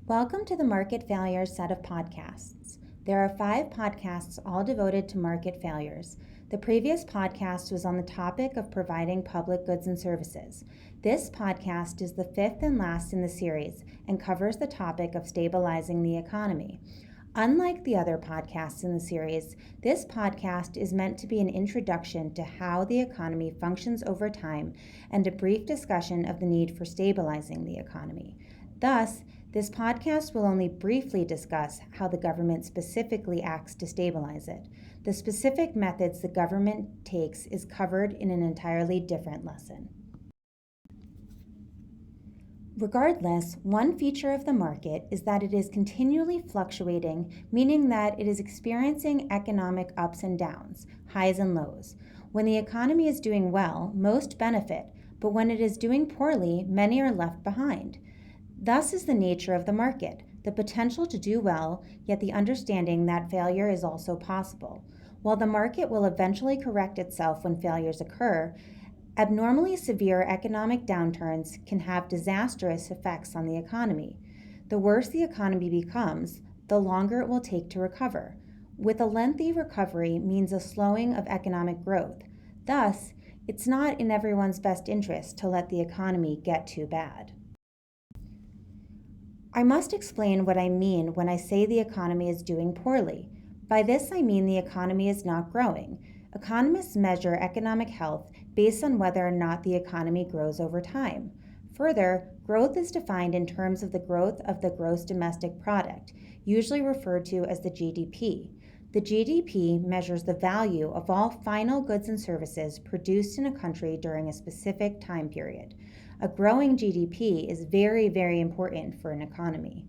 Welcome to the Market Failures set of podcasts. There are 5 podcasts all devoted to market failures. The previous podcast was on the topic of providing public goods and services. This podcast is the 5th and last in the series and covers the topic of stabilizing the economy. Unlike the other podcasts in the series, this podcast is meant to be an introduction to how the economy functions over time and a brief discussion of the need for stabilizing the economy. Thus, this podcast will only briefly discuss how the government specifically acts to stabilize it. The specific methods the government takes is covered in an entirely different lesson. Regardless, one feature of the market is that it is continually fluctuating, meaning that it is experiencing economic ups and downs, highs and lows. When the economy is doing well, most benefit, but when it is doing poorly, many are left behind. Thus is the nature of the market, the potential to do well, yet the understanding that failure is also possible. While the market will eventually correct itself when failures occur, abnormally severe economic downturns can have disastrous effects on the economy. The worse the economy becomes, the longer it will take to recover. With a lengthy recovery means a slowing of economic growth. Thus, it's not in everyone's best interest to let the economy get too bad. I must explain what I mean when I say the economy is doing poorly. By this I mean the economy is not growing. Economists measure economic health based on whether or not the economy grows over time. Further, growth is defined in terms of the growth of the gross domestic product, usually referred to as the GDP. The GDP measures the value of all final goods and services produced in a country during a specific time period. A growing GDP is very, very important for an economy.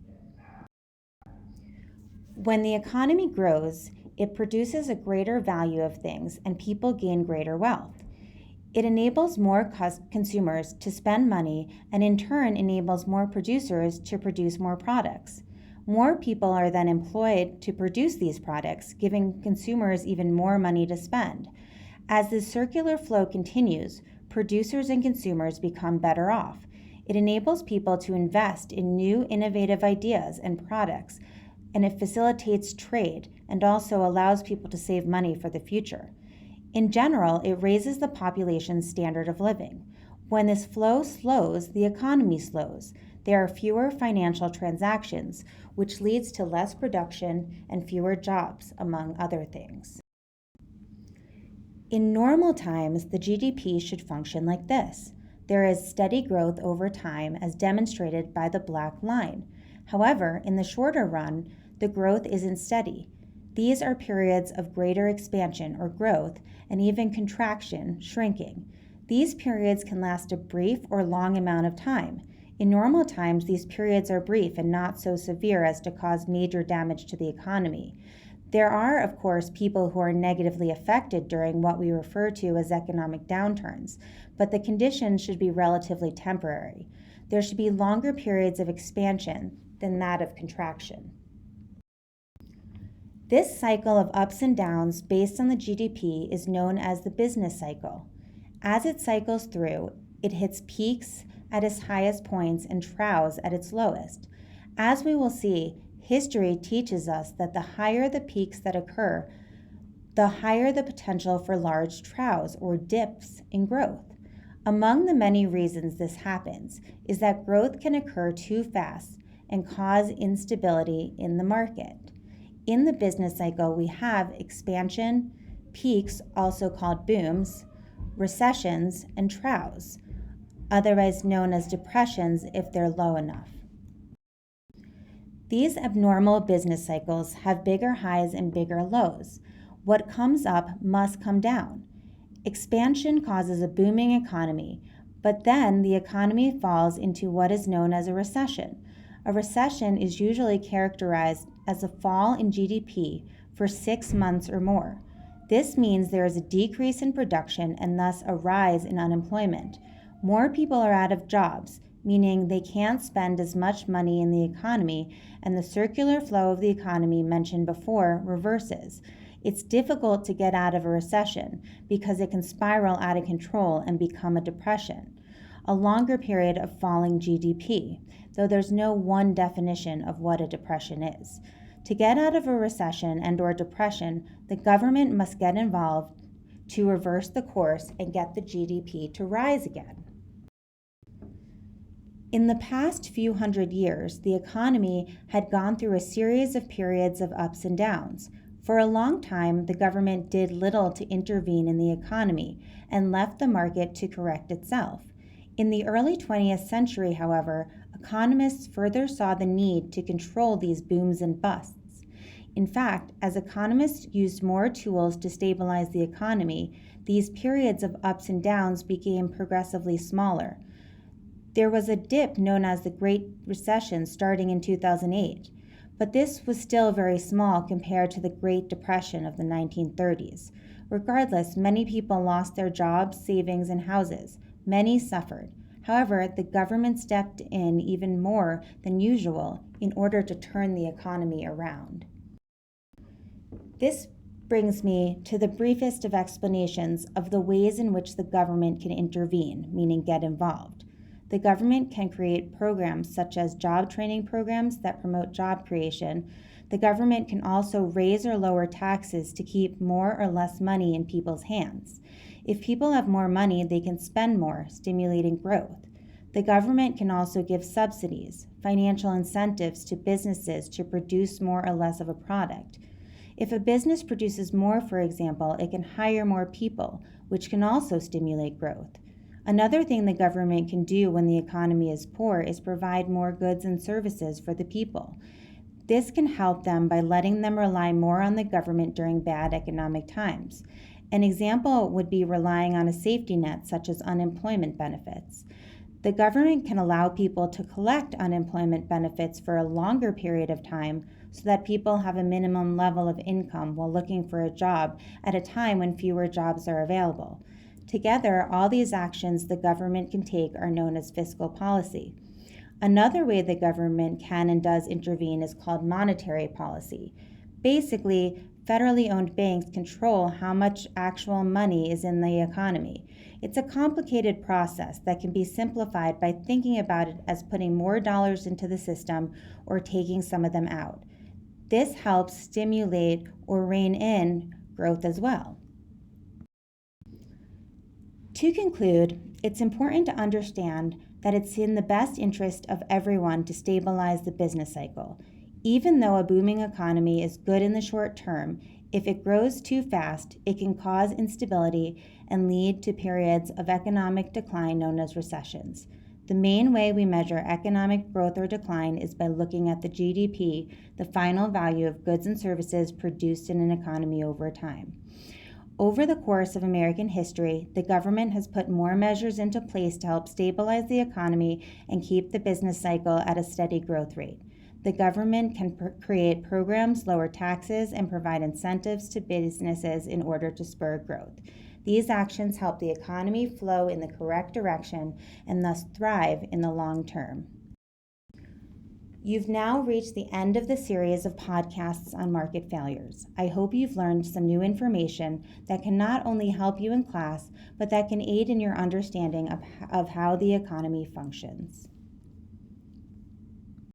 When the economy grows, it produces a greater value of things and people gain greater wealth. It enables more consumers to spend money and in turn enables more producers to produce more products. More people are then employed to produce these products, giving consumers even more money to spend. As this circular flow continues, producers and consumers become better off. It enables people to invest in new innovative ideas and products, and it facilitates trade and also allows people to save money for the future. In general, it raises the population's standard of living. When this flow slows, the economy slows. There are fewer financial transactions, which leads to less production and fewer jobs, among other things. In normal times, the GDP should function like this. There is steady growth over time as demonstrated by the black line. However, in the shorter run, the growth isn't steady. These are periods of greater expansion or growth and even contraction, shrinking. These periods can last a brief or long amount of time. In normal times, these periods are brief and not so severe as to cause major damage to the economy. There are, of course, people who are negatively affected during what we refer to as economic downturns, but the conditions should be relatively temporary. There should be longer periods of expansion than that of contraction. This cycle of ups and downs based on the GDP is known as the business cycle. As it cycles through, it hits peaks at its highest points and troughs at its lowest. As we will see, history teaches us that the higher the peaks that occur, the higher the potential for large troughs or dips in growth. Among the many reasons this happens is that growth can occur too fast and cause instability in the market. In the business cycle, we have expansion, peaks, also called booms, recessions, and troughs, otherwise known as depressions if they're low enough. These abnormal business cycles have bigger highs and bigger lows. What comes up must come down. Expansion causes a booming economy, but then the economy falls into what is known as a recession. A recession is usually characterized as a fall in GDP for 6 months or more. This means there is a decrease in production and thus a rise in unemployment. More people are out of jobs, meaning they can't spend as much money in the economy, and the circular flow of the economy mentioned before reverses. It's difficult to get out of a recession because it can spiral out of control and become a depression. a longer period of falling GDP, though there's no one definition of what a depression is. To get out of a recession and/or depression, the government must get involved to reverse the course and get the GDP to rise again. In the past few hundred years, the economy had gone through a series of periods of ups and downs. For a long time, the government did little to intervene in the economy and left the market to correct itself. In the early 20th century, however, economists further saw the need to control these booms and busts. In fact, as economists used more tools to stabilize the economy, these periods of ups and downs became progressively smaller. There was a dip known as the Great Recession starting in 2008, but this was still very small compared to the Great Depression of the 1930s. Regardless, many people lost their jobs, savings, and houses. Many suffered. However, the government stepped in even more than usual in order to turn the economy around. This brings me to the briefest of explanations of the ways in which the government can intervene, meaning get involved. The government can create programs such as job training programs that promote job creation. The government can also raise or lower taxes to keep more or less money in people's hands. If people have more money, they can spend more, stimulating growth. The government can also give subsidies, financial incentives to businesses to produce more or less of a product. If a business produces more, for example, it can hire more people, which can also stimulate growth. Another thing the government can do when the economy is poor is provide more goods and services for the people. This can help them by letting them rely more on the government during bad economic times. An example would be relying on a safety net such as unemployment benefits. The government can allow people to collect unemployment benefits for a longer period of time so that people have a minimum level of income while looking for a job at a time when fewer jobs are available. Together, all these actions the government can take are known as fiscal policy. Another way the government can and does intervene is called monetary policy. Basically, federally owned banks control how much actual money is in the economy. It's a complicated process that can be simplified by thinking about it as putting more dollars into the system or taking some of them out. This helps stimulate or rein in growth as well. To conclude, it's important to understand that it's in the best interest of everyone to stabilize the business cycle. Even though a booming economy is good in the short term, if it grows too fast, it can cause instability and lead to periods of economic decline known as recessions. The main way we measure economic growth or decline is by looking at the GDP, the final value of goods and services produced in an economy over time. Over the course of American history, the government has put more measures into place to help stabilize the economy and keep the business cycle at a steady growth rate. The government can create programs, lower taxes, and provide incentives to businesses in order to spur growth. These actions help the economy flow in the correct direction and thus thrive in the long term. You've now reached the end of the series of podcasts on market failures. I hope you've learned some new information that can not only help you in class, but that can aid in your understanding of how the economy functions.